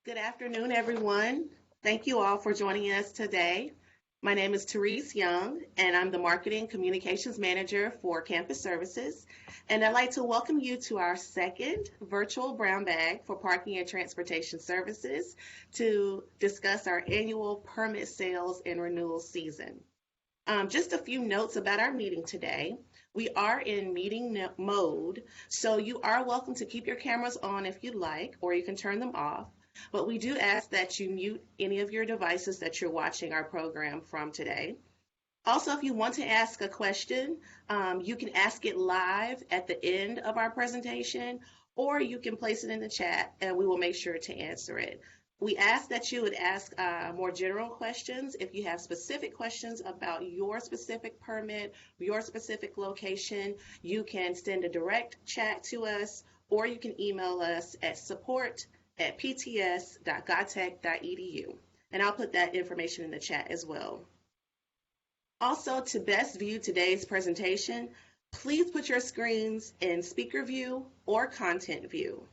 Good afternoon, everyone. Thank you all for joining us today. My name is Therese Young, and I'm the Marketing Communications Manager for Campus Services. And I'd like to welcome you to our second virtual brown bag for parking and transportation services to discuss our annual permit sales and renewal season. Just a few notes about our meeting today. We are in meeting mode, so you are welcome to keep your cameras on if you'd like, or you can turn them off. But we do ask that you mute any of your devices that you're watching our program from today. Also, if you want to ask a question, you can ask it live at the end of our presentation, or you can place it in the chat and we will make sure to answer it. We ask that you would ask more general questions. If you have specific questions about your specific permit, your specific location, you can send a direct chat to us, or you can email us at support@pts.gotech.edu. And I'll put that information in the chat as well. Also, to best view today's presentation, please put your screens in speaker view or content view.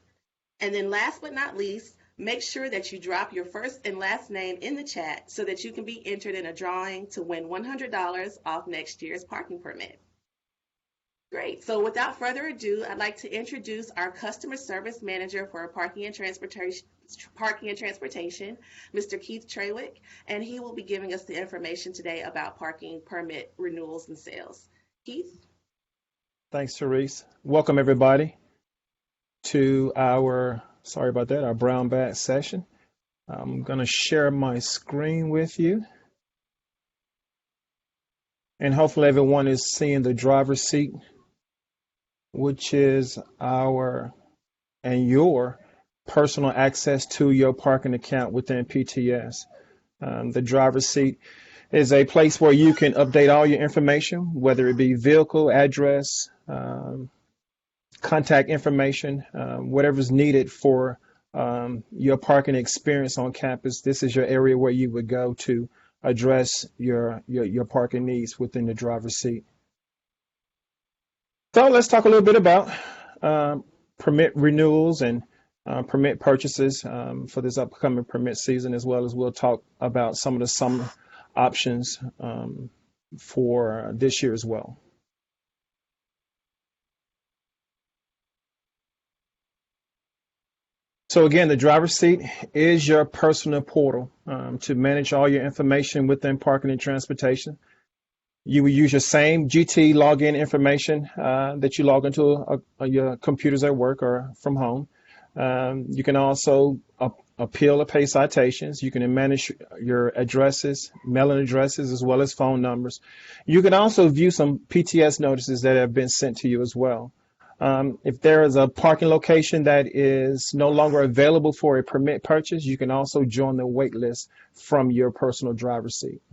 And then last but not least, make sure that you drop your first and last name in the chat so that you can be entered in a drawing to win $100 off next year's parking permit. Great. So without further ado, I'd like to introduce our customer service manager for parking and transportation, Mr. Keith Trawick, and he will be giving us the information today about parking permit renewals and sales. Keith? Thanks, Therese. Welcome, everybody, to our brown bag session. I'm going to share my screen with you. And hopefully everyone is seeing the driver's seat, which is your personal access to your parking account within PTS. The driver's seat is a place where you can update all your information, whether it be vehicle, address, contact information, whatever's needed for your parking experience on campus. This is your area where you would go to address your parking needs within the driver's seat. So let's talk a little bit about permit renewals and permit purchases for this upcoming permit season, as well as we'll talk about some of the summer options for this year as well. So again, the driver's seat is your personal portal to manage all your information within parking and transportation. You will use your same GT login information that you log into your computers at work or from home. You can also appeal or pay citations. You can manage your addresses, mailing addresses, as well as phone numbers. You can also view some PTS notices that have been sent to you as well. If there is a parking location that is no longer available for a permit purchase, you can also join the wait list from your personal driver's seat.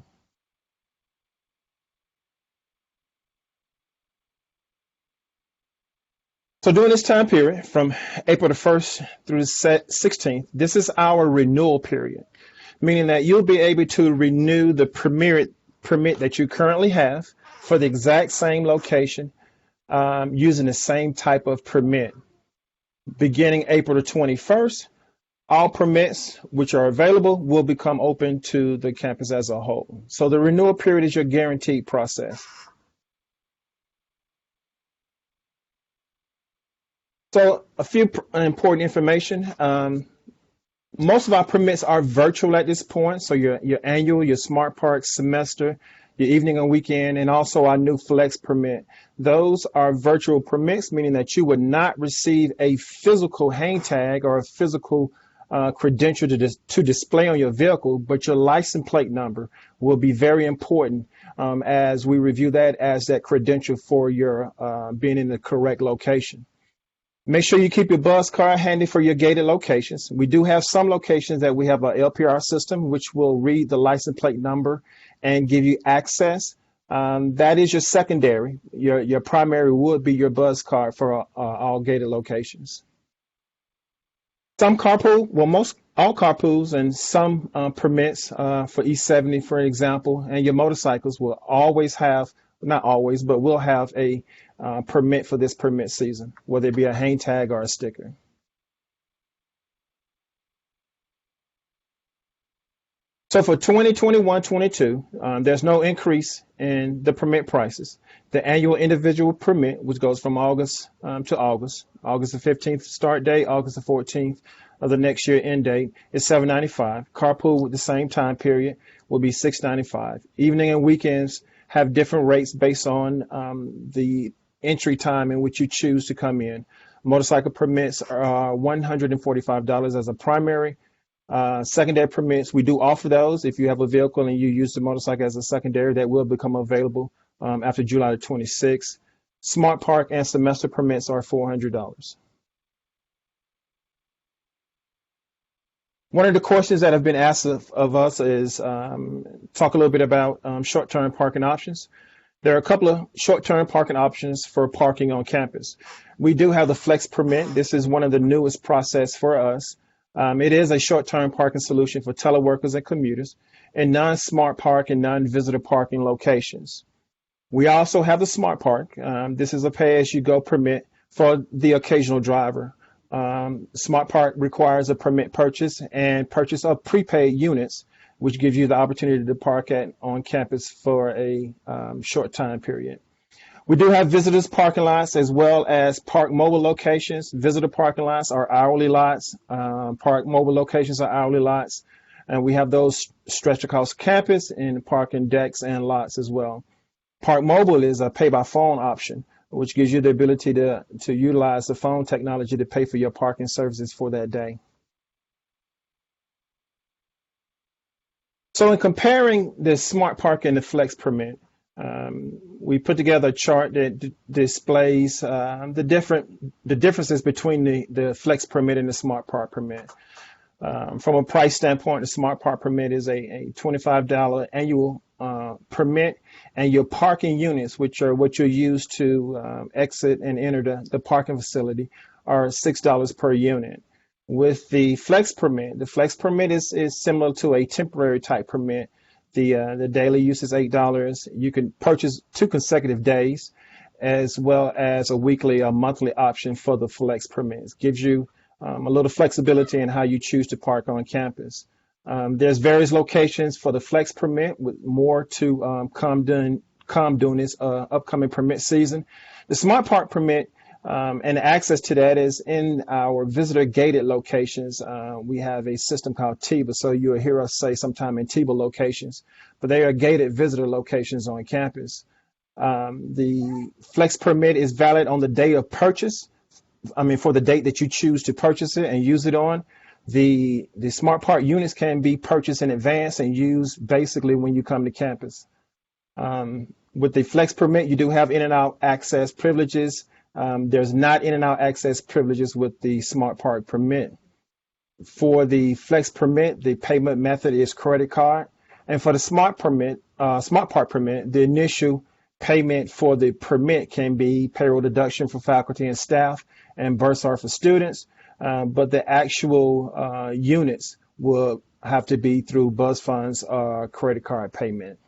So during this time period, from April the 1st through the 16th, this is our renewal period, meaning that you'll be able to renew the permit that you currently have for the exact same location, using the same type of permit. Beginning April the 21st, all permits which are available will become open to the campus as a whole. So the renewal period is your guaranteed process. So a few important information. Most of our permits are virtual at this point. So your annual, your smart park, semester, your evening and weekend, and also our new flex permit. Those are virtual permits, meaning that you would not receive a physical hang tag or a physical credential to display on your vehicle, but your license plate number will be very important as we review that as that credential for your being in the correct location. Make sure you keep your bus card handy for your gated locations. We do have some locations that we have a LPR system, which will read the license plate number and give you access. That is your secondary. Your primary would be your bus card for all gated locations. Some carpool, all carpools and some permits for E70, for example, and your motorcycles will always have, not always, but will have a permit for this permit season, whether it be a hang tag or a sticker. So for 2021-22, there's no increase in the permit prices. The annual individual permit, which goes from August to August the 15th start date, August the 14th of the next year end date, is $795. Carpool with the same time period will be $695. Evening and weekends have different rates based on the entry time in which you choose to come in. Motorcycle permits are $145 as a primary. Secondary permits, we do offer those. If you have a vehicle and you use the motorcycle as a secondary, that will become available after July the 26th. Smart Park and semester permits are $400. One of the questions that have been asked of us is talk a little bit about short-term parking options. There are a couple of short-term parking options for parking on campus. We do have the flex permit. This is one of the newest process for us. It is a short-term parking solution for teleworkers and commuters in non-smart park and non-visitor parking locations. We also have the smart park. This is a pay-as-you-go permit for the occasional driver. Smart park requires a permit purchase and purchase of prepaid units, which gives you the opportunity to park on campus for a short time period. We do have visitors parking lots as well as park mobile locations. Visitor parking lots are hourly lots. Park mobile locations are hourly lots. And we have those stretched across campus in parking decks and lots as well. Park mobile is a pay by phone option, which gives you the ability to utilize the phone technology to pay for your parking services for that day. So in comparing the smart park and the flex permit, we put together a chart that displays the differences between the flex permit and the smart park permit. From a price standpoint, the smart park permit is a $25 annual permit, and your parking units, which are what you use to exit and enter the parking facility, are $6 per unit. With the flex permit is similar to a temporary type permit. The daily use is $8. You can purchase 2 consecutive days, as well as a weekly or monthly option for the flex permits. Gives you a little flexibility in how you choose to park on campus. There's various locations for the flex permit, with more to come during this upcoming permit season. The smart park permit and access to that is in our visitor gated locations. We have a system called TIBA, so you'll hear us say sometime in TIBA locations, but they are gated visitor locations on campus. The flex permit is valid on the day of purchase. For the date that you choose to purchase it and use it on. The smart park units can be purchased in advance and used basically when you come to campus. With the flex permit, you do have in and out access privileges. There's not in and out access privileges with the smart park permit. For the flex permit, the payment method is credit card. And for the smart park permit, the initial payment for the permit can be payroll deduction for faculty and staff and bursar for students, but the actual units will have to be through bus funds or credit card payment.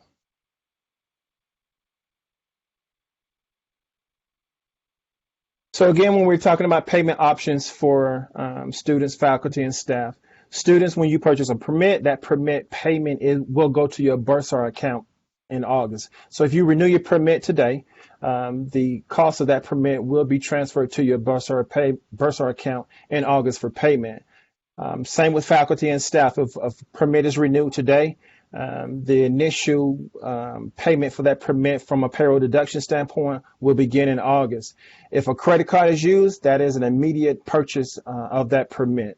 So again, when we're talking about payment options for students, faculty, and staff, students, when you purchase a permit, that permit payment will go to your bursar account in August. So if you renew your permit today, the cost of that permit will be transferred to your bursar account in August for payment. Same with faculty and staff. If a permit is renewed today, the initial payment for that permit from a payroll deduction standpoint will begin in August. If a credit card is used, that is an immediate purchase of that permit.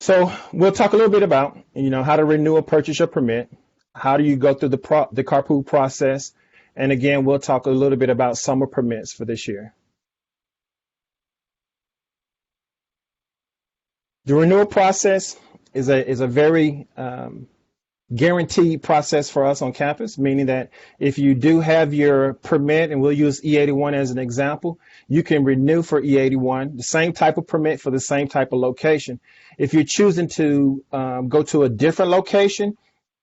So we'll talk a little bit about, how to renew or purchase your permit. How do you go through the carpool process? And again, we'll talk a little bit about summer permits for this year. The renewal process is a very guaranteed process for us on campus, meaning that if you do have your permit, and we'll use E81 as an example, you can renew for E81, the same type of permit for the same type of location. If you're choosing to go to a different location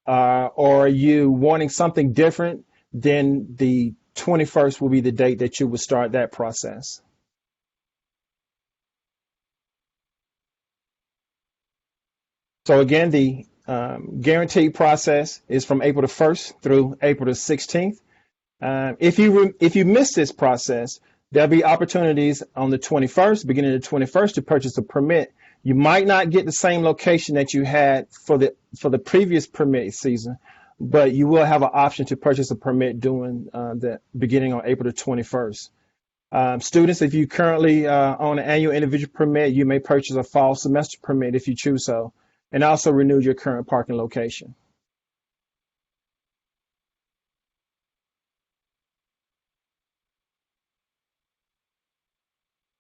or you wanting something different, then the 21st will be the date that you will start that process. So again, the guaranteed process is from April the 1st through April the 16th. If you miss this process, there'll be opportunities on the 21st, beginning of the 21st, to purchase a permit. You might not get the same location that you had for the previous permit season, but you will have an option to purchase a permit during the beginning on April the 21st. Students, if you currently own an annual individual permit, you may purchase a fall semester permit if you choose so, and also renew your current parking location.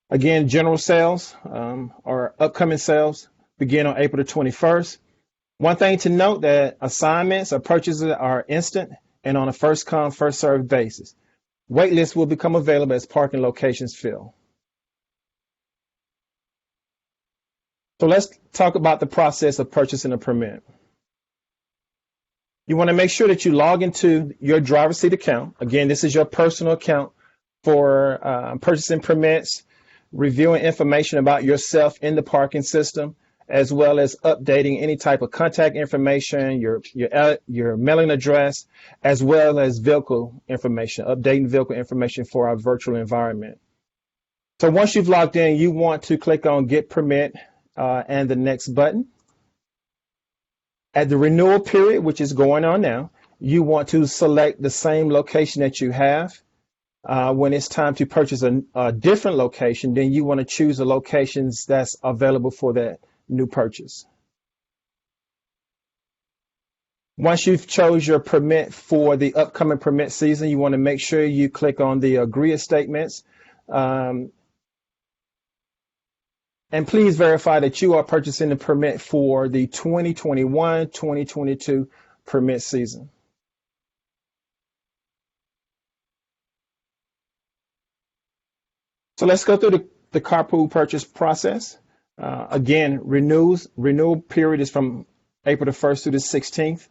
Again, general sales or upcoming sales begin on April the 21st. One thing to note that assignments or purchases are instant and on a first come, first served basis. Wait lists will become available as parking locations fill. So let's talk about the process of purchasing a permit. You want to make sure that you log into your driver's seat account. Again, this is your personal account for purchasing permits, reviewing information about yourself in the parking system, as well as updating any type of contact information, your mailing address, as well as vehicle information, updating vehicle information for our virtual environment. So once you've logged in, you want to click on Get Permit and the next button. At the renewal period, which is going on now, you want to select the same location that you have. When it's time to purchase a different location, then you want to choose the locations that's available for that new purchase. Once you've chose your permit for the upcoming permit season, you want to make sure you click on the agree statements. And please verify that you are purchasing the permit for the 2021-2022 permit season. So let's go through the carpool purchase process. Again, renewal period is from April the 1st through the 16th.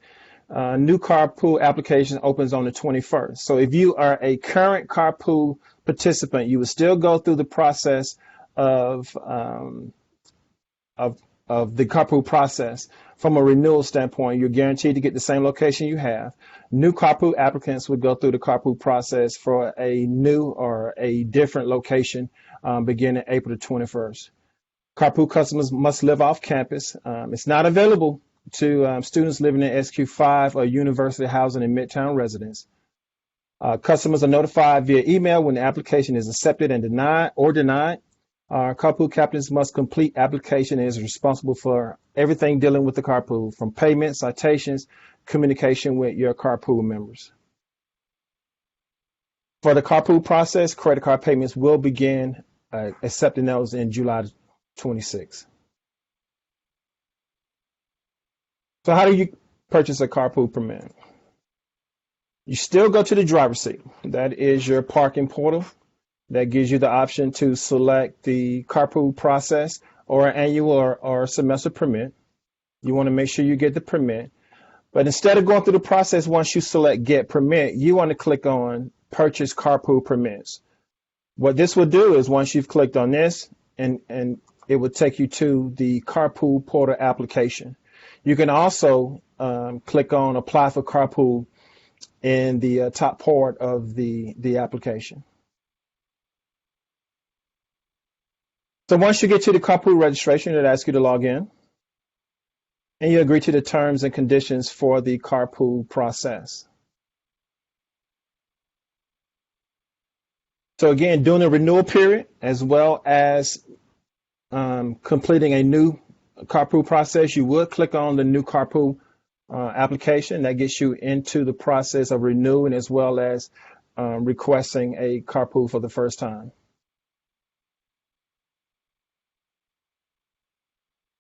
New carpool application opens on the 21st. So if you are a current carpool participant, you will still go through the process of the carpool process. From a renewal standpoint, you're guaranteed to get the same location you have. New carpool applicants would go through the carpool process for a new or a different location beginning April the 21st. Carpool customers must live off campus. It's not available to students living in SQ5 or university housing in Midtown residents. Customers are notified via email when the application is accepted and denied. Carpool captains must complete application and is responsible for everything dealing with the carpool, from payment, citations, communication with your carpool members. For the carpool process, credit card payments will begin accepting those in July 26. So how do you purchase a carpool permit? You still go to the driver's seat. That is your parking portal. That gives you the option to select the carpool process or an annual or semester permit. You want to make sure you get the permit. But instead of going through the process, once you select Get Permit, you want to click on Purchase Carpool Permits. What this will do is once you've clicked on this, and it will take you to the carpool portal application. You can also click on Apply for Carpool in the top part of the application. So once you get to the carpool registration, it asks you to log in, and you agree to the terms and conditions for the carpool process. So again, during the renewal period, as well as completing a new carpool process, you would click on the new carpool application. That gets you into the process of renewing as well as requesting a carpool for the first time.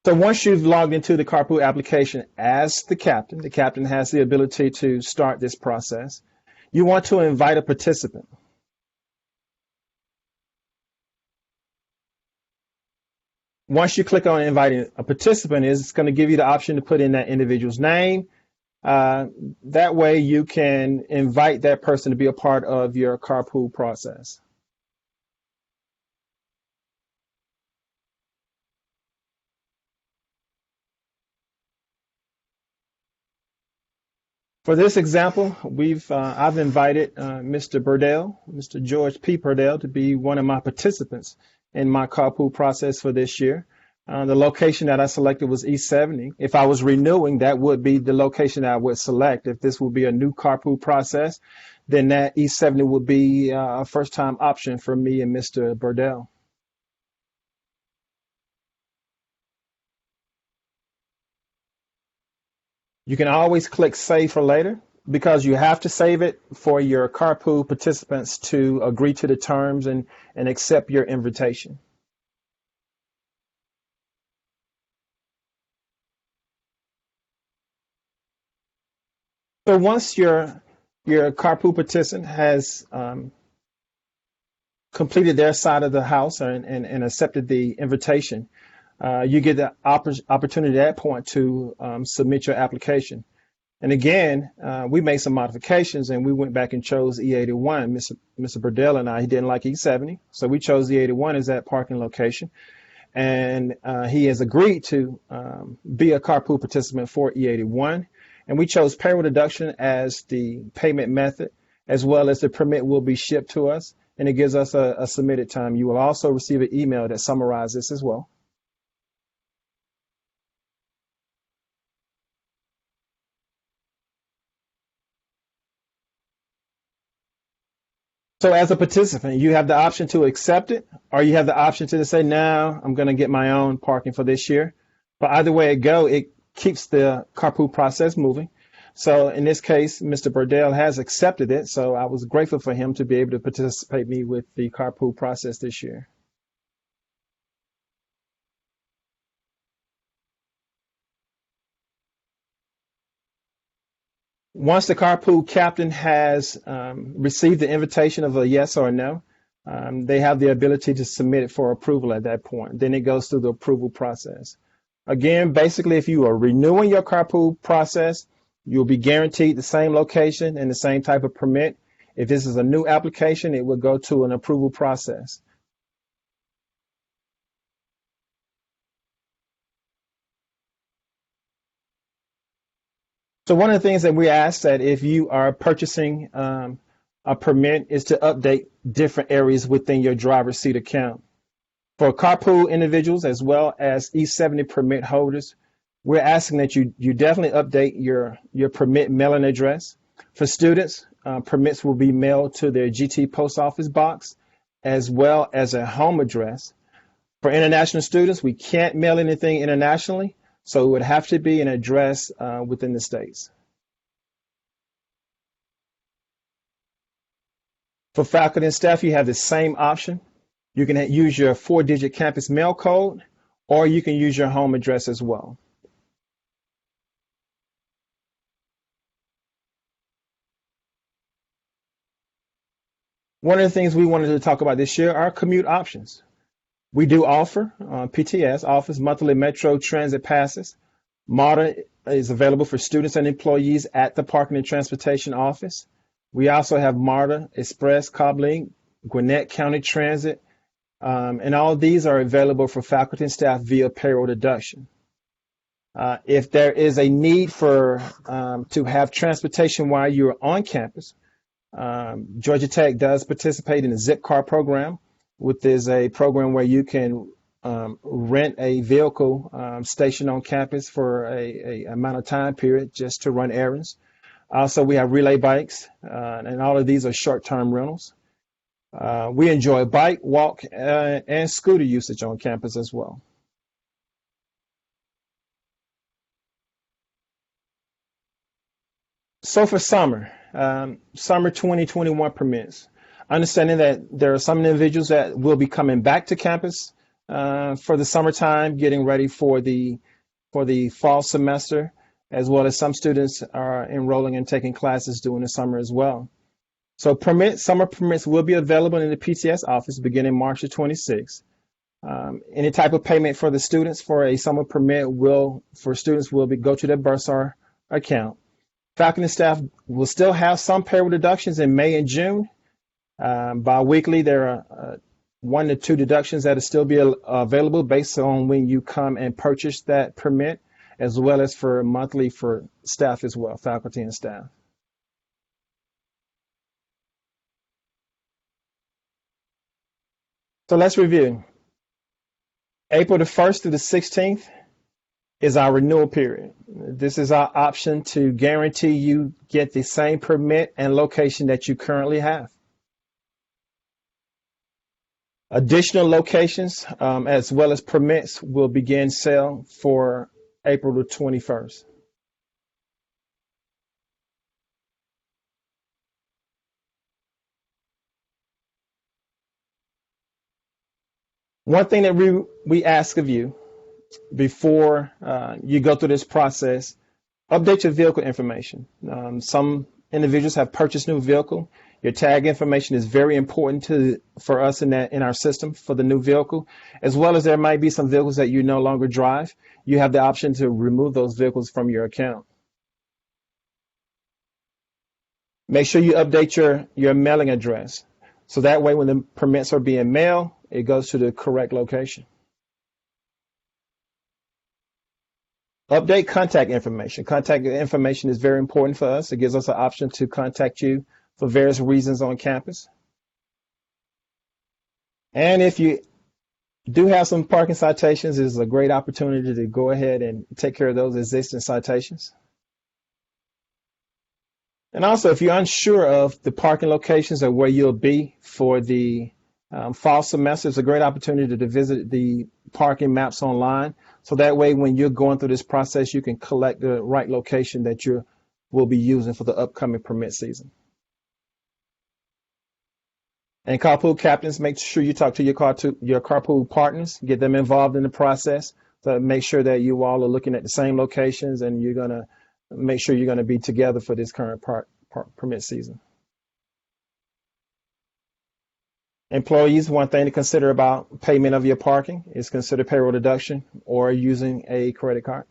So once you've logged into the carpool application as the captain has the ability to start this process. You want to invite a participant. Once you click on inviting a participant, it's going to give you the option to put in that individual's name. That way you can invite that person to be a part of your carpool process. For this example, I've invited Mr. Burdell, Mr. George P. Burdell, to be one of my participants in my carpool process for this year. The location that I selected was East 70. If I was renewing, that would be the location that I would select. If this would be a new carpool process, then that East 70 would be a first-time option for me and Mr. Burdell. You can always click Save for later because you have to save it for your carpool participants to agree to the terms and accept your invitation. So once your carpool participant has completed their side of the house and accepted the invitation, you get the opportunity at that point to submit your application. And again, we made some modifications and we went back and chose E81. Mr. Burdell and I, he didn't like E70, so we chose E81 as that parking location. And he has agreed to be a carpool participant for E81. And we chose payroll deduction as the payment method, as well as the permit will be shipped to us. And it gives us a submitted time. You will also receive an email that summarizes this as well. So as a participant, you have the option to accept it, or you have the option to say, no, I'm going to get my own parking for this year. But either way it go, it keeps the carpool process moving. So in this case, Mr. Burdell has accepted it. So I was grateful for him to be able to participate me with the carpool process this year. Once the carpool captain has received the invitation of a yes or a no, they have the ability to submit it for approval at that point. Then it goes through the approval process. Again, basically, if you are renewing your carpool process, you'll be guaranteed the same location and the same type of permit. If this is a new application, it will go to an approval process. So one of the things that we ask that if you are purchasing a permit is to update different areas within your driver's seat account. For carpool individuals as well as E70 permit holders, we're asking that you definitely update your permit mailing address. For students, permits will be mailed to their GT post office box as well as a home address. For international students, we can't mail anything internationally, so it would have to be an address within the states. For faculty and staff, you have the same option. You can use your 4-digit campus mail code, or you can use your home address as well. One of the things we wanted to talk about this year are commute options. We do offer PTS offers monthly Metro Transit passes. MARTA is available for students and employees at the Parking and Transportation Office. We also have MARTA, Express, CobLink, Gwinnett County Transit, and all of these are available for faculty and staff via payroll deduction. If there is a need for to have transportation while you're on campus, Georgia Tech does participate in the Zip Car program, which is a program where you can rent a vehicle stationed on campus for a amount of time period just to run errands. Also, we have relay bikes, and all of these are short-term rentals. We enjoy bike, walk, and scooter usage on campus as well. So for summer 2021 permits, understanding that there are some individuals that will be coming back to campus for the summertime, getting ready for the fall semester, as well as some students are enrolling and taking classes during the summer as well. So summer permits will be available in the PTS office beginning March the 26th. Any type of payment for the students for a summer permit will go to their bursar account. Faculty and staff will still have some payroll deductions in May and June. Bi-weekly, there are 1 to 2 deductions that will still be available based on when you come and purchase that permit, as well as for monthly for staff as well, faculty and staff. So let's review. April the 1st through the 16th is our renewal period. This is our option to guarantee you get the same permit and location that you currently have. Additional locations as well as permits will begin sale for April the 21st. One thing that we ask of you before you go through this process, update your vehicle information. Some individuals have purchased new vehicle. Your tag information is very important for us in our system for the new vehicle, as well as there might be some vehicles that you no longer drive. You have the option to remove those vehicles from your account. Make sure you update your mailing address. So that way when the permits are being mailed, it goes to the correct location. Update contact information. Contact information is very important for us. It gives us an option to contact you for various reasons on campus. And if you do have some parking citations, it's a great opportunity to go ahead and take care of those existing citations. And also, if you're unsure of the parking locations or where you'll be for the fall semester, it's a great opportunity to visit the parking maps online. So that way, when you're going through this process, you can collect the right location that you will be using for the upcoming permit season. And carpool captains, make sure you talk to your carpool partners, get them involved in the process to make sure that you all are looking at the same locations and you're going to make sure you're going to be together for this current permit season. Employees, one thing to consider about payment of your parking is consider payroll deduction or using a credit card.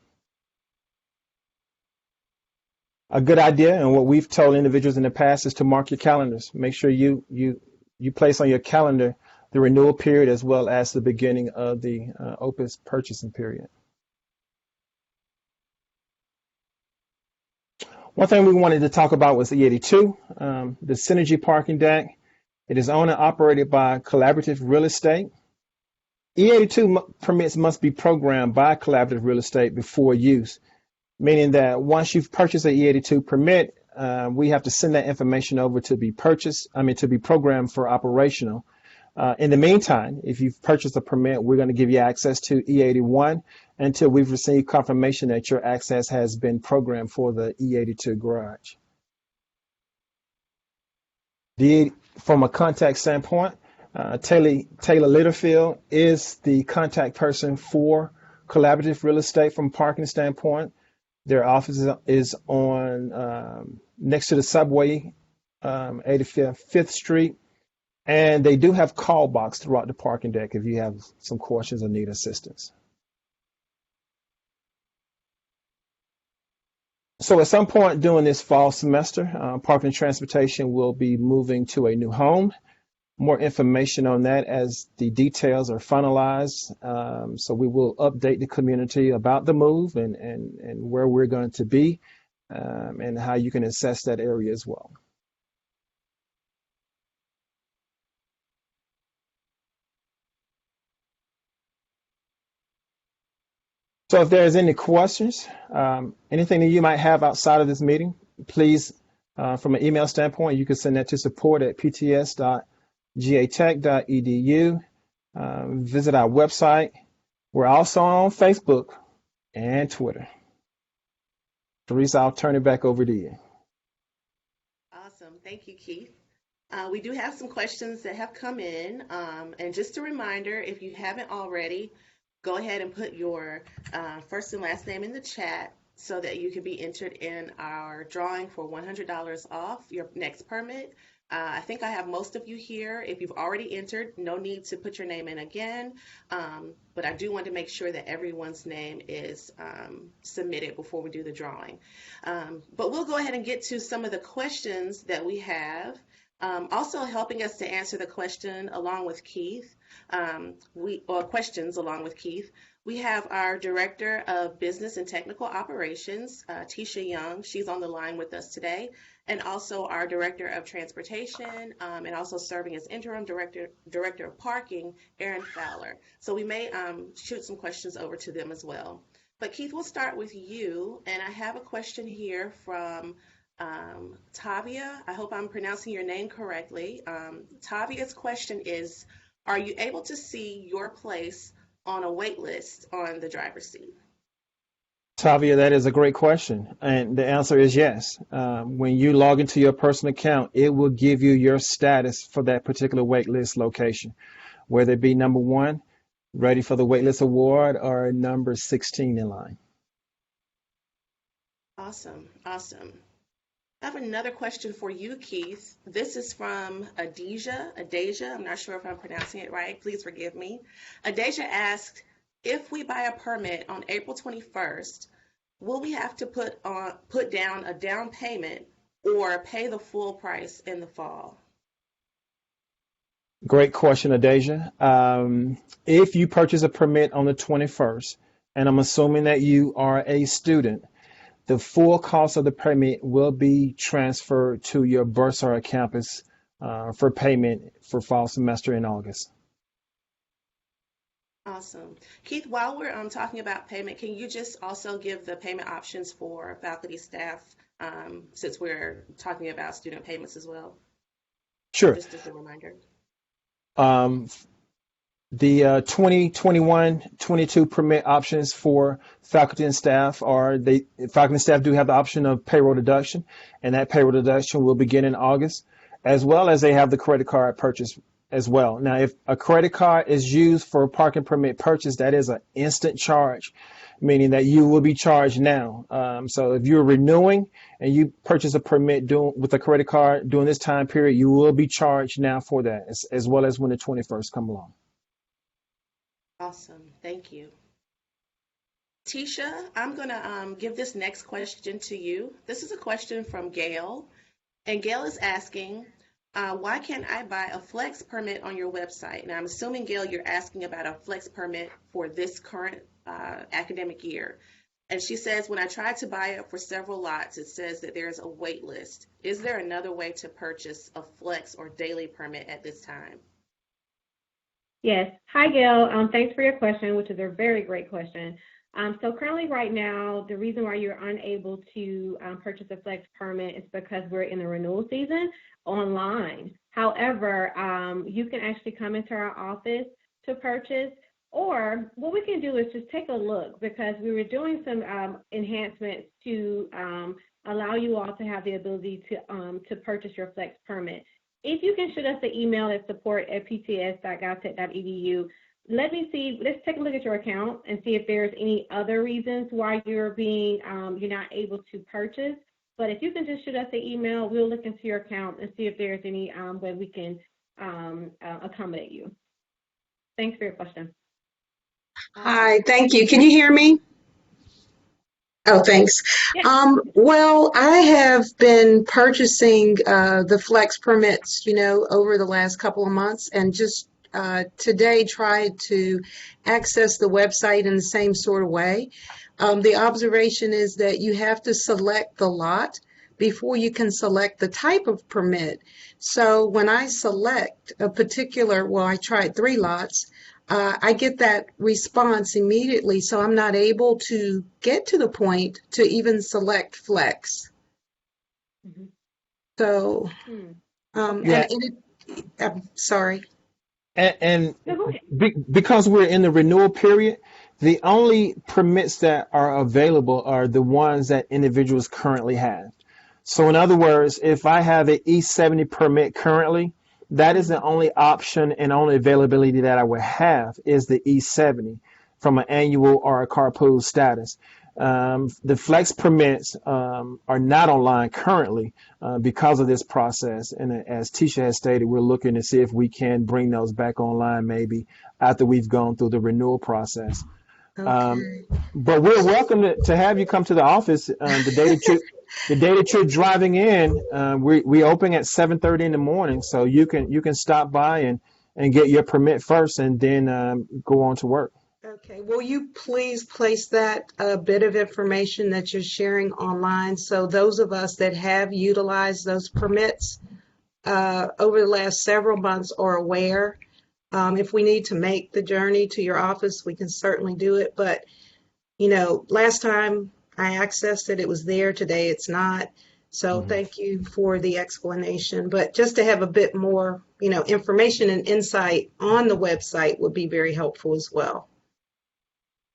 A good idea, and what we've told individuals in the past, is to mark your calendars. Make sure you place on your calendar the renewal period as well as the beginning of the OPUS purchasing period. One thing we wanted to talk about was E82, the Synergy Parking Deck. It is owned and operated by Collaborative Real Estate. E82 permits must be programmed by Collaborative Real Estate before use, meaning that once you've purchased an E82 permit, we have to send that information over to be programmed for operational. In the meantime, if you've purchased a permit, we're going to give you access to E81 until we've received confirmation that your access has been programmed for the E82 garage. From a contact standpoint, Taylor Litterfield is the contact person for Collaborative Real Estate from a parking standpoint. Their office is on next to the subway, 85th Street. And they do have call box throughout the parking deck if you have some questions or need assistance. So at some point during this fall semester, Parking and Transportation will be moving to a new home. More information on that as the details are finalized. So we will update the community about the move and where we're going to be and how you can assess that area as well. So if there's any questions, anything that you might have outside of this meeting, please, from an email standpoint, you can send that to support@pts.gatech.edu. Visit our website. We're also on Facebook and Twitter. Teresa, I'll turn it back over to you. Awesome. Thank you, Keith. We do have some questions that have come in. And just a reminder, if you haven't already, go ahead and put your first and last name in the chat so that you can be entered in our drawing for $100 off your next permit. I think I have most of you here. If you've already entered, no need to put your name in again, but I do want to make sure that everyone's name is submitted before we do the drawing. But we'll go ahead and get to some of the questions that we have. Also helping us to answer the question along with Keith, questions along with Keith, We have our Director of Business and Technical Operations, Tisha Young. She's on the line with us today. And also our Director of Transportation and also serving as Interim Director of Parking, Aaron Fowler. So we may shoot some questions over to them as well. But Keith, we'll start with you. And I have a question here from Tavia. I hope I'm pronouncing your name correctly. Tavia's question is, are you able to see your place on a wait list on the driver's seat? Tavia, that is a great question. And the answer is yes. When you log into your personal account, it will give you your status for that particular waitlist location, whether it be number one, ready for the waitlist award, or number 16 in line. Awesome, awesome. I have another question for you, Keith. This is from Adeja. I'm not sure if I'm pronouncing it right. Please forgive me. Adeja asked, if we buy a permit on April 21st, will we have to put down a down payment or pay the full price in the fall? Great question, Adasia. If you purchase a permit on the 21st, and I'm assuming that you are a student, the full cost of the permit will be transferred to your Bursar campus for payment for fall semester in August. Awesome. Keith, while we're talking about payment, can you just also give the payment options for faculty, staff, since we're talking about student payments as well? Sure. Just as a reminder. Um, The 2021-22 permit options for faculty and staff are faculty and staff do have the option of payroll deduction, and that payroll deduction will begin in August, as well as they have the credit card purchase as well. Now, if a credit card is used for a parking permit purchase, that is an instant charge, meaning that you will be charged now. So if you're renewing and you purchase a permit with a credit card during this time period, you will be charged now for that, as well as when the 21st come along. Awesome. Thank you. Tisha, I'm going to give this next question to you. This is a question from Gail. And Gail is asking, why can't I buy a flex permit on your website? And I'm assuming, Gail, you're asking about a flex permit for this current academic year. And she says, when I tried to buy it for several lots, it says that there's a wait list. Is there another way to purchase a flex or daily permit at this time? Yes. Hi, Gail. Thanks for your question, which is a very great question. So currently right now, the reason why you're unable to purchase a flex permit is because we're in the renewal season online. However, you can actually come into our office to purchase, or what we can do is just take a look, because we were doing some enhancements to allow you all to have the ability to purchase your flex permit. If you can shoot us an email at support@pts.govtech.edu, let's take a look at your account and see if there's any other reasons why you're not able to purchase. But if you can just shoot us an email, we'll look into your account and see if there's any way we can accommodate you. Thanks for your question. Hi, thank you. Can you hear me? Oh, thanks. Yeah. Well, I have been purchasing the flex permits, over the last couple of months, and just today tried to access the website in the same sort of way. The observation is that you have to select the lot before you can select the type of permit. So when I select a particular, well, I tried 3 lots, I get that response immediately, so I'm not able to get to the point to even select flex. Mm-hmm. So, Yeah. I'm sorry. And because we're in the renewal period, the only permits that are available are the ones that individuals currently have. So in other words, if I have an E70 permit currently, that is the only option and only availability that I would have is the E70 from an annual or a carpool status. The flex permits are not online currently because of this process. And as Tisha has stated, we're looking to see if we can bring those back online maybe after we've gone through the renewal process. Okay. But we're welcome to have you come to the office the day that you're driving in. We open at 7:30 in the morning, so you can stop by and get your permit first, and then go on to work. Okay, will you please place that bit of information that you're sharing online so those of us that have utilized those permits over the last several months are aware? If we need to make the journey to your office, we can certainly do it. But, last time I accessed it, it was there. Today it's not. So Mhm. thank you for the explanation. But just to have a bit more, information and insight on the website would be very helpful as well.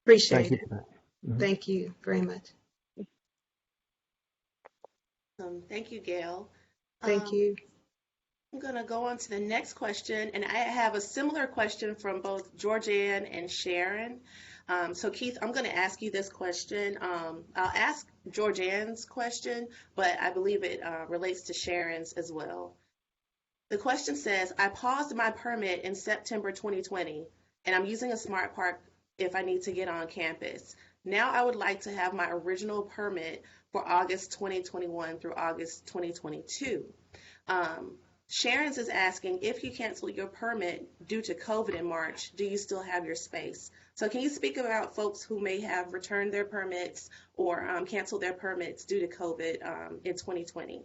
Thank Appreciate you it. for that. Mhm. Thank you very much. Thank you, Gail. Thank Um, you. I'm going to go on to the next question, and I have a similar question from both Georgianne and Sharon. So, Keith, I'm going to ask you this question. I'll ask Georgianne's question, but I believe it relates to Sharon's as well. The question says, I paused my permit in September 2020, and I'm using a smart park if I need to get on campus. Now I would like to have my original permit for August 2021 through August 2022. Um, Sharon's is asking if you cancel your permit due to COVID in March, do you still have your space? So can you speak about folks who may have returned their permits or canceled their permits due to COVID in 2020?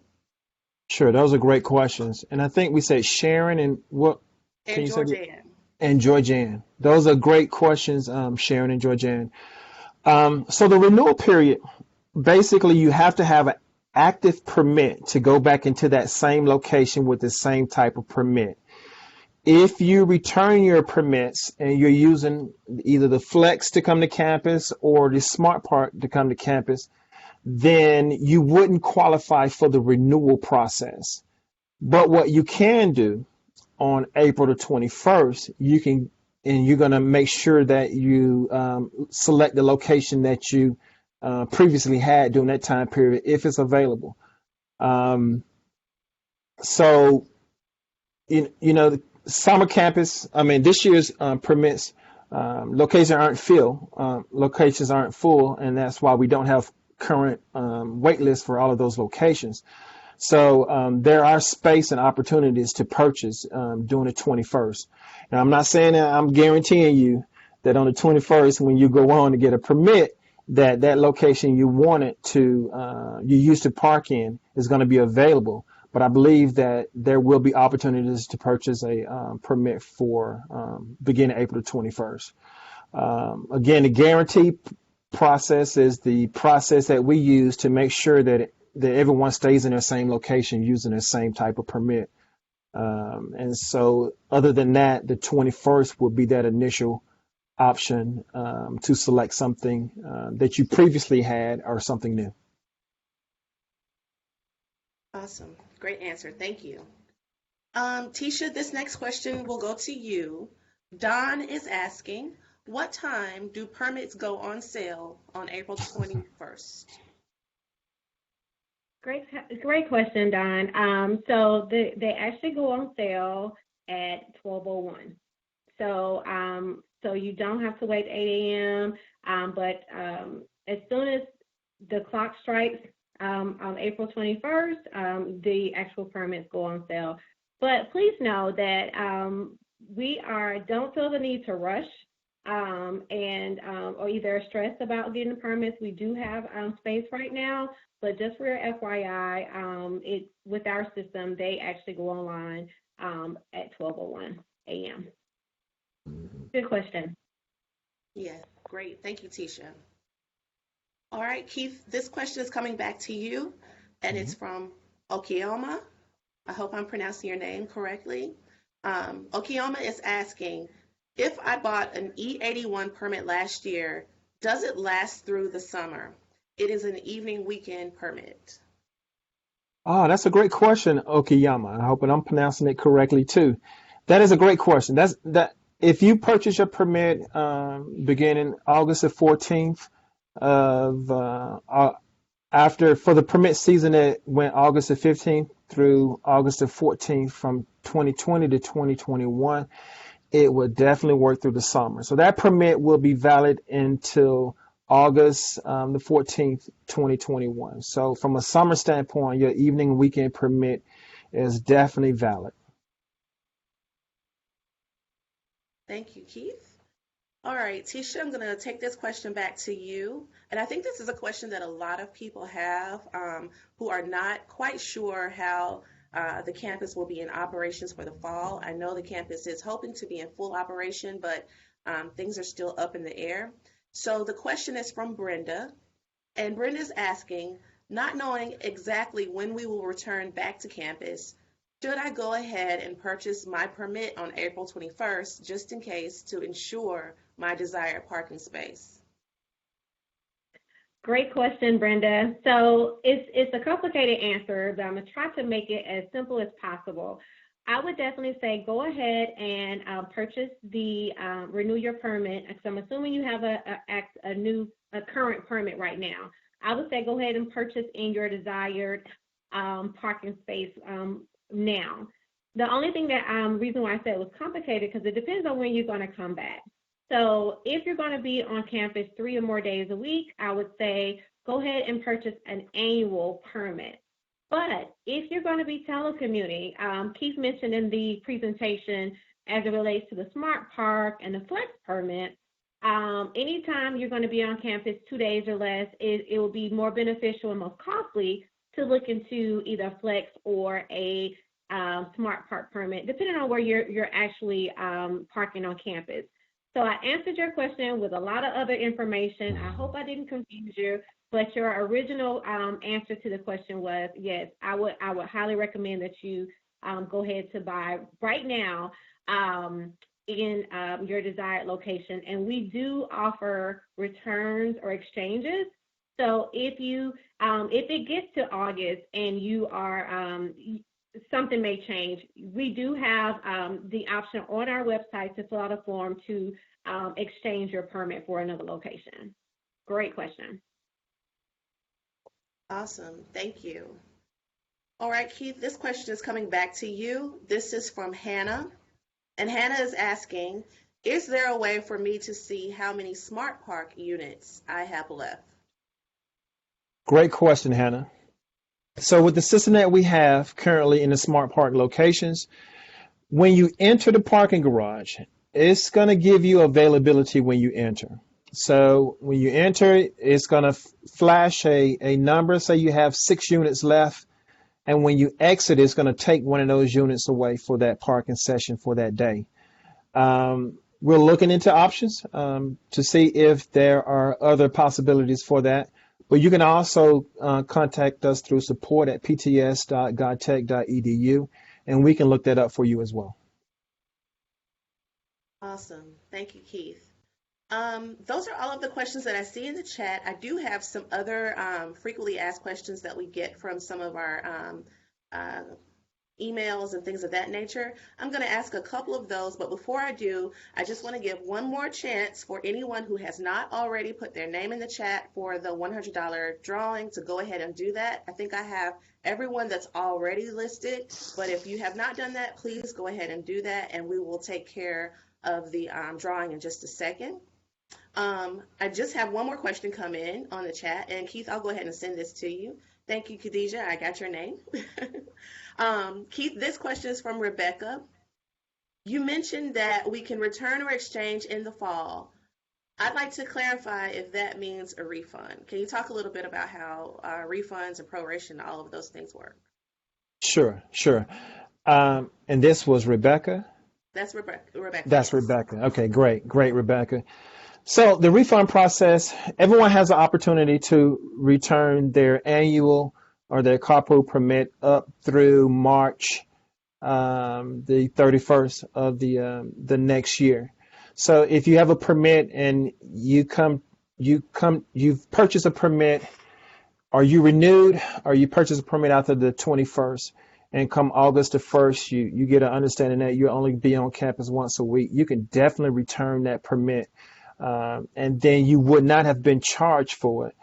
Sure, those are great questions. And I think we said Sharon and what can And you say? Georgianne. And Georgianne. Those are great questions, Sharon and Georgianne. So the renewal period, basically you have to have an active permit to go back into that same location with the same type of permit. If you return your permits and you're using either the Flex to come to campus or the Smart Park to come to campus, then you wouldn't qualify for the renewal process. But what you can do on April the 21st, and you're going to make sure that you select the location that you previously had during that time period if it's available. Um, so, the summer campus, I mean, this year's permits, locations aren't full, and that's why we don't have current wait lists for all of those locations. So there are space and opportunities to purchase during the 21st. Now, I'm not saying that I'm guaranteeing you that on the 21st, when you go on to get a permit, that location you used to park in is going to be available. But I believe that there will be opportunities to purchase a permit for beginning April the 21st. Again, the guarantee process is the process that we use to make sure that everyone stays in their same location using the same type of permit. And so other than that, the 21st will be that initial option to select something that you previously had or something new. Awesome. Great answer. Thank you. Tisha, this next question will go to you. Don is asking, what time do permits go on sale on April 21st? Great question, Don. So they actually go on sale at 12:01. So you don't have to wait 8 a.m. But as soon as the clock strikes on April 21st, the actual permits go on sale. But please know that don't feel the need to rush or either stressed about getting the permits. We do have space right now, but just for your FYI, with our system, they actually go online at 12:01 a.m. Good question. Yeah, great. Thank you, Tisha. All right, Keith, this question is coming back to you, and it's from Okioma. I hope I'm pronouncing your name correctly. Okioma is asking, if I bought an E81 permit last year, does it last through the summer? It is an evening weekend permit. Oh, that's a great question, Okiyama. I hope I'm pronouncing it correctly too. That is a great question. That if you purchase your permit beginning August the 14th after for the permit season that went August the 15th through August the 14th from 2020 to 2021, it will definitely work through the summer. So that permit will be valid until August the 14th, 2021. So from a summer standpoint, your evening weekend permit is definitely valid. Thank you, Keith. All right, Tisha, I'm going to take this question back to you. And I think this is a question that a lot of people have who are not quite sure how the campus will be in operations for the fall. I know the campus is hoping to be in full operation, but things are still up in the air. So the question is from Brenda, and Brenda's asking, not knowing exactly when we will return back to campus, should I go ahead and purchase my permit on April 21st just in case to ensure my desired parking space? Great question, Brenda. So it's a complicated answer, but I'm gonna try to make it as simple as possible. I would definitely say go ahead and purchase the renew your permit. Because I'm assuming you have a current permit right now. I would say go ahead and purchase in your desired parking space now. The only thing that reason why I said it was complicated because it depends on when you're going to come back. So if you're going to be on campus 3 or more days a week, I would say go ahead and purchase an annual permit. But if you're going to be telecommuting, Keith mentioned in the presentation as it relates to the Smart Park and the Flex permit, anytime you're going to be on campus 2 days or less, it will be more beneficial and most costly to look into either Flex or a Smart Park permit, depending on where you're actually parking on campus. So I answered your question with a lot of other information. I hope I didn't confuse you, but your original answer to the question was yes. I would highly recommend that you go ahead to buy right now in your desired location. And we do offer returns or exchanges. So if it gets to August and you are something may change, we do have the option on our website to fill out a form to exchange your permit for another location. Great question. Awesome. Thank you. All right, Keith, this question is coming back to you. This is from Hannah. And Hannah is asking, is there a way for me to see how many Smart Park units I have left? Great question, Hannah. So with the system that we have currently in the Smart Park locations, when you enter the parking garage, it's going to give you availability when you enter. So when you enter, it's going to flash a number, say you have 6 units left, and when you exit, it's going to take one of those units away for that parking session for that day. We're looking into options to see if there are other possibilities for that. But you can also contact us through support@pts.godtech.edu, and we can look that up for you as well. Awesome. Thank you, Keith. Those are all of the questions that I see in the chat. I do have some other frequently asked questions that we get from some of our emails and things of that nature. I'm going to ask a couple of those, but before I do, I just want to give one more chance for anyone who has not already put their name in the chat for the $100 drawing to go ahead and do that. I think I have everyone that's already listed, but if you have not done that, please go ahead and do that, and we will take care of the drawing in just a second. I just have one more question come in on the chat, and Keith, I'll go ahead and send this to you. Thank you, Khadijah. I got your name. Keith, this question is from Rebecca. You mentioned that we can return or exchange in the fall. I'd like to clarify if that means a refund. Can you talk a little bit about how refunds and proration, all of those things work? Sure. And this was Rebecca? That's Rebecca. That's Rebecca. Okay, great, Rebecca. So the refund process, everyone has an opportunity to return their annual or their carpool permit up through March the 31st of the next year. So if you have a permit and you've purchased a permit, or you renewed, or you purchased a permit after the 21st, and come August the 1st, you get an understanding that you'll only be on campus once a week, you can definitely return that permit. And then you would not have been charged for it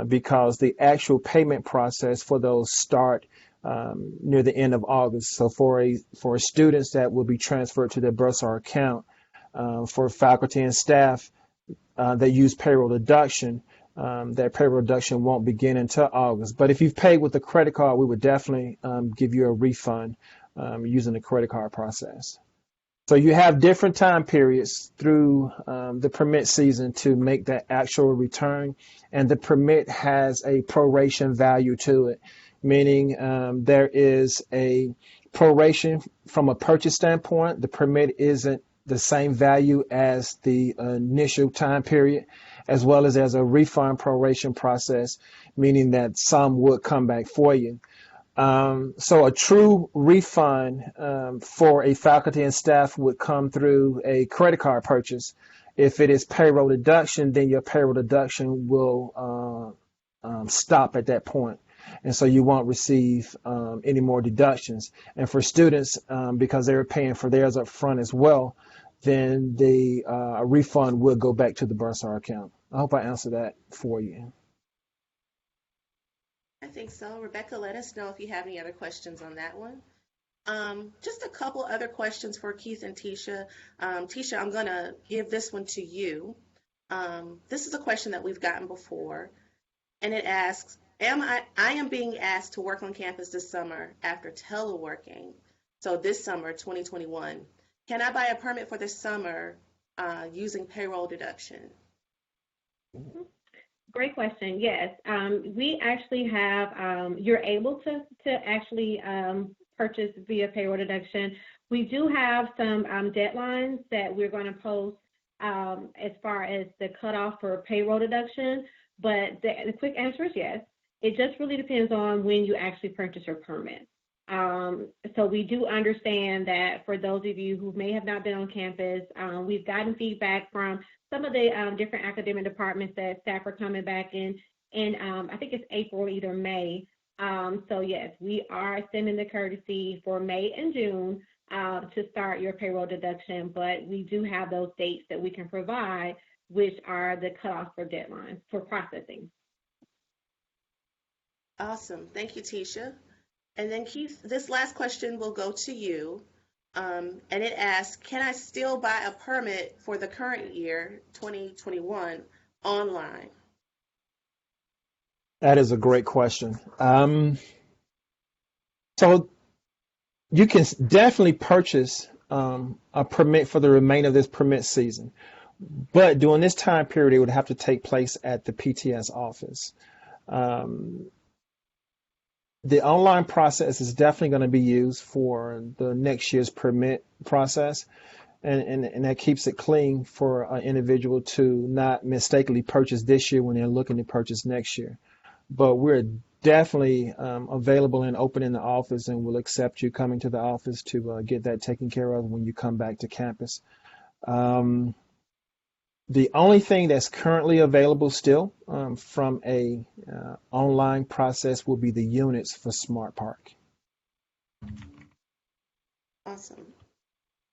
because the actual payment process for those start near the end of August. So for students that will be transferred to their bursar account, for faculty and staff that use payroll deduction, that payroll deduction won't begin until August. But if you've paid with a credit card, we would definitely give you a refund using the credit card process. So you have different time periods through the permit season to make that actual return, and the permit has a proration value to it, meaning there is a proration from a purchase standpoint. The permit isn't the same value as the initial time period, as well as there's a refund proration process, meaning that some would come back for you. So a true refund for a faculty and staff would come through a credit card purchase. If it is payroll deduction, then your payroll deduction will stop at that point. And so you won't receive any more deductions. And for students, because they're paying for theirs up front as well, then the refund will go back to the bursar account. I hope I answered that for you. I think so. Rebecca, let us know if you have any other questions on that one. Just a couple other questions for Keith and Tisha. Tisha, I'm going to give this one to you. This is a question that we've gotten before, and it asks, I am being asked to work on campus this summer after teleworking. So this summer, 2021. Can I buy a permit for this summer using payroll deduction? Great question. Yes, we actually have, you're able to actually purchase via payroll deduction. We do have some deadlines that we're going to post as far as the cutoff for payroll deduction, but the quick answer is yes. It just really depends on when you actually purchase your permit. So we do understand that for those of you who may have not been on campus, we've gotten feedback from some of the different academic departments that staff are coming back in I think it's April, either May. So yes, we are extending the courtesy for May and June to start your payroll deduction, but we do have those dates that we can provide, which are the cutoff for deadlines for processing. Awesome. Thank you, Tisha. And then Keith, this last question will go to you. And it asks, can I still buy a permit for the current year, 2021, online? That is a great question. So you can definitely purchase a permit for the remainder of this permit season. But during this time period, it would have to take place at the PTS office. The online process is definitely going to be used for the next year's permit process. And that keeps it clean for an individual to not mistakenly purchase this year when they're looking to purchase next year. But we're definitely available and open in the office, and we'll accept you coming to the office to get that taken care of when you come back to campus. The only thing that's currently available still from a online process will be the units for Smart Park. Awesome.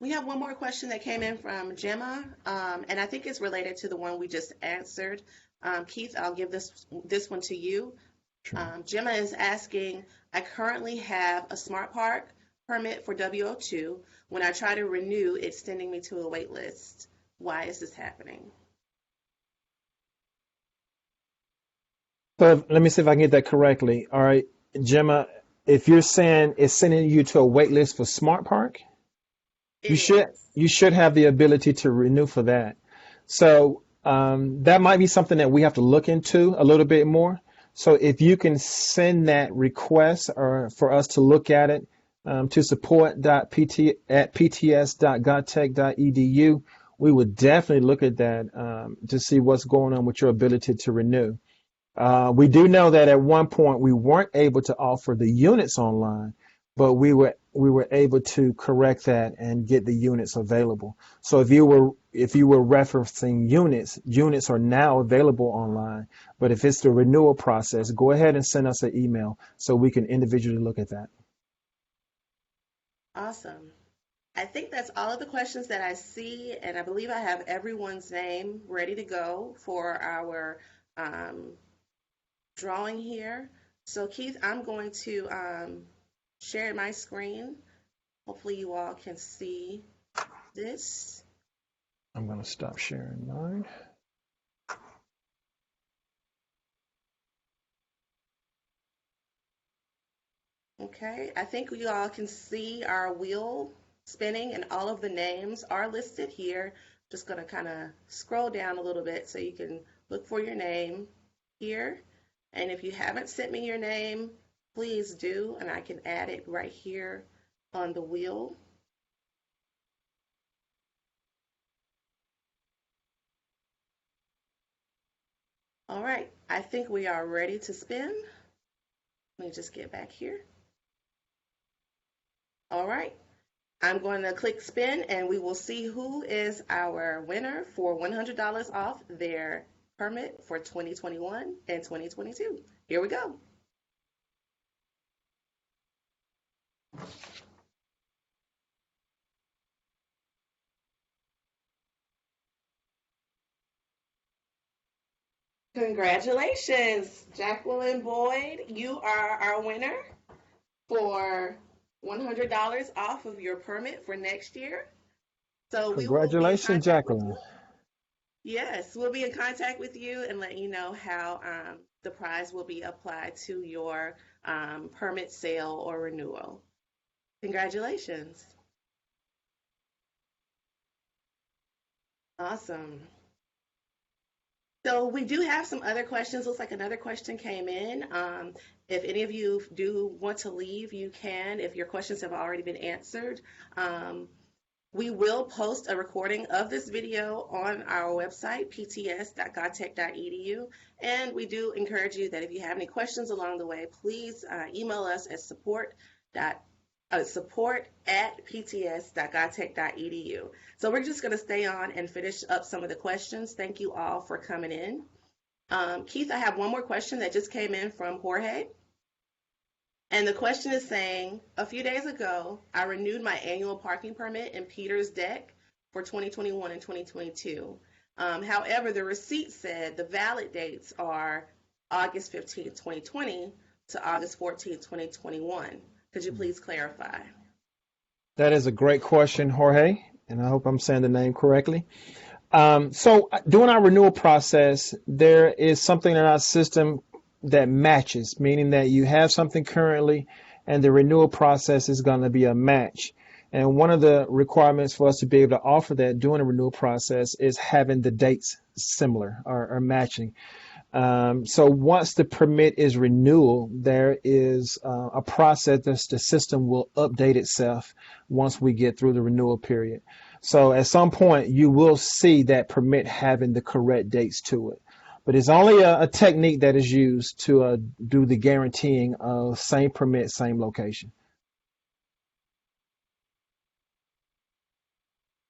We have one more question that came in from Gemma, and I think it's related to the one we just answered. Keith, I'll give this one to you. Sure. Gemma is asking, I currently have a Smart Park permit for WO2. When I try to renew, it's sending me to a wait list. Why is this happening? So let me see if I can get that correctly. All right, Gemma, if you're saying it's sending you to a wait list for Smart Park, you should have the ability to renew for that. So that might be something that we have to look into a little bit more. So if you can send that request or for us to look at it to support.pts.govtech.edu, we would definitely look at that to see what's going on with your ability to renew. We do know that at one point we weren't able to offer the units online, but we were able to correct that and get the units available. So if you were referencing units are now available online. But if it's the renewal process, go ahead and send us an email so we can individually look at that. Awesome. I think that's all of the questions that I see, and I believe I have everyone's name ready to go for our drawing here. So Keith, I'm going to share my screen. Hopefully you all can see this. I'm going to stop sharing mine. Okay, I think you all can see our wheel spinning, and all of the names are listed here. Just going to kind of scroll down a little bit so you can look for your name here. And if you haven't sent me your name, please do, and I can add it right here on the wheel. All right, I think we are ready to spin. Let me just get back here. All right, I'm going to click spin and we will see who is our winner for $100 off their permit for 2021 and 2022. Here we go. Congratulations, Jacqueline Boyd. You are our winner for $100 off of your permit for next year. So we will be in Congratulations, contact with Jacqueline. you. Yes, we'll be in contact with you and let you know how the prize will be applied to your permit sale or renewal. Congratulations. Awesome. So we do have some other questions. Looks like another question came in. If any of you do want to leave, you can, if your questions have already been answered. We will post a recording of this video on our website, pts.godtech.edu. And we do encourage you that if you have any questions along the way, please email us at support@pts.godtech.edu. So we're just going to stay on and finish up some of the questions. Thank you all for coming in. Keith, I have one more question that just came in from Jorge. And the question is saying, a few days ago, I renewed my annual parking permit in Peters Deck for 2021 and 2022. However, the receipt said the valid dates are August 15, 2020 to August 14, 2021. Could you please clarify? That is a great question, Jorge, and I hope I'm saying the name correctly. So during our renewal process, there is something in our system that matches, meaning that you have something currently and the renewal process is going to be a match. And one of the requirements for us to be able to offer that during the renewal process is having the dates similar or matching. So once the permit is renewal, there is a process that the system will update itself once we get through the renewal period. So at some point, you will see that permit having the correct dates to it. But it's only a technique that is used to do the guaranteeing of same permit, same location.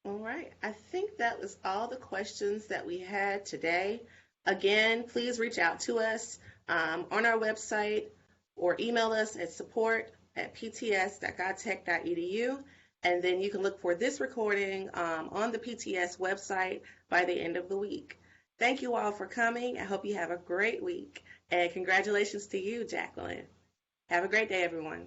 All right, I think that was all the questions that we had today. Again, please reach out to us on our website or email us at support@pts.godtech.edu. And then you can look for this recording on the PTS website by the end of the week. Thank you all for coming. I hope you have a great week. And congratulations to you, Jacqueline. Have a great day, everyone.